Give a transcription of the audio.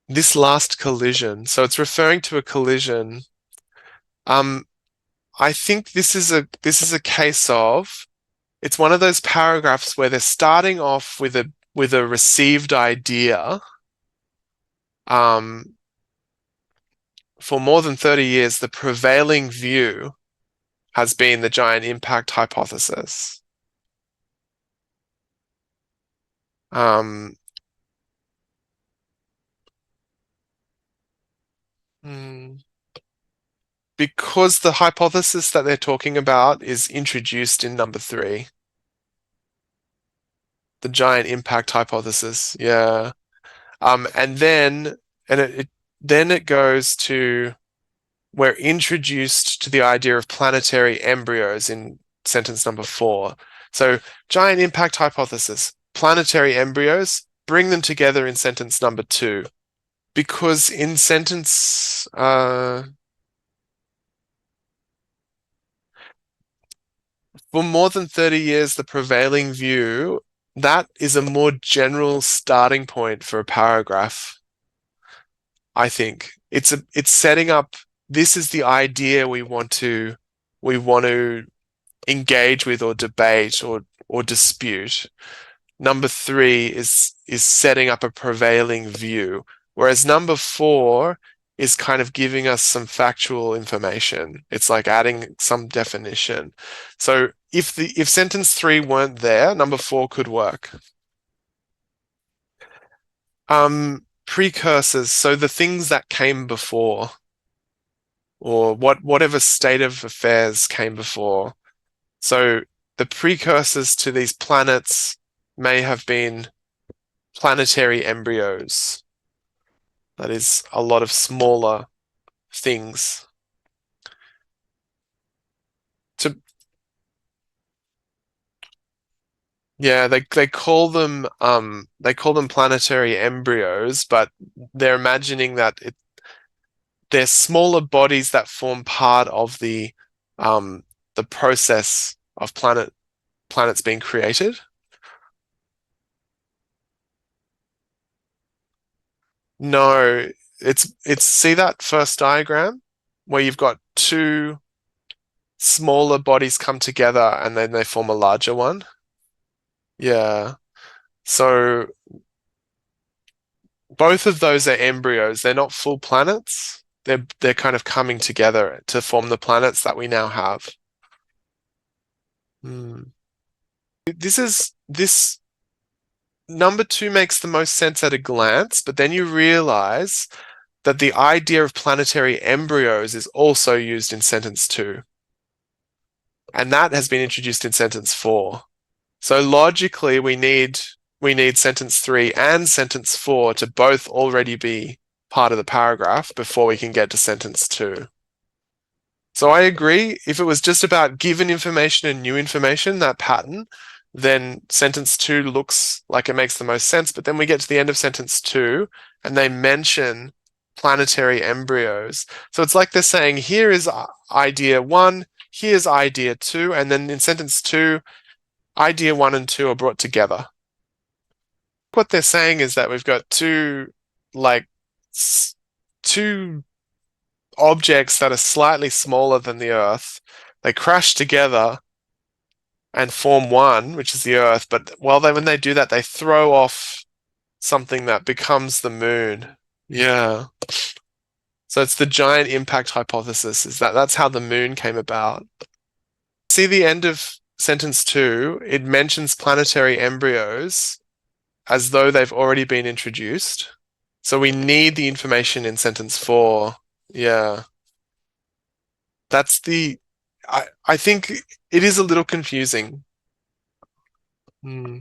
this last collision, so it's referring to a collision. I think this is a case of it's one of those paragraphs where they're starting off with a received idea. Um, for more than 30 years, the prevailing view has been the giant impact hypothesis. Um, hmm, because the hypothesis that they're talking about is introduced in number 3, the giant impact hypothesis. Yeah. And then and it goes to we're introduced to the idea of planetary embryos in sentence number 4. So giant impact hypothesis, planetary embryos, bring them together in sentence number 2. Because in sentence for more than 30 years, the prevailing view, that is a more general starting point for a paragraph, I think. It's setting up, this is the idea we want to engage with or debate or dispute. Number 3 is setting up a prevailing view, whereas number 4 is kind of giving us some factual information. It's like adding some definition. So if sentence 3 weren't there, number 4 could work. Precursors, so the things that came before, or whatever state of affairs came before. So the precursors to these planets may have been planetary embryos. That is a lot of smaller things. To Yeah, they call them planetary embryos, but they're imagining that they're smaller bodies that form part of um the process of planets being created. No, it's see that first diagram where you've got two smaller bodies come together and then they form a larger one. Yeah. So both of those are embryos. They're not full planets. They're kind of coming together to form the planets that we now have. Hmm. This number 2 makes the most sense at a glance, but then you realize that the idea of planetary embryos is also used in sentence 2, and that has been introduced in sentence 4. So logically, we need sentence 3 and sentence 4 to both already be part of the paragraph before we can get to sentence 2. So I agree. If it was just about given information and new information, that pattern, then sentence 2 looks like it makes the most sense. But then we get to the end of sentence 2 and they mention planetary embryos. So it's like they're saying, here is idea 1, here's idea 2, and then in sentence 2, idea 1 and 2 are brought together. What they're saying is that we've got like two objects that are slightly smaller than the Earth. They crash together and form one, which is the Earth. But when they do that, they throw off something that becomes the moon. Yeah. So it's the giant impact hypothesis, is that's how the moon came about. See the end of sentence 2, it mentions planetary embryos as though they've already been introduced. So we need the information in sentence 4. Yeah. That's I think it is a little confusing. Hmm.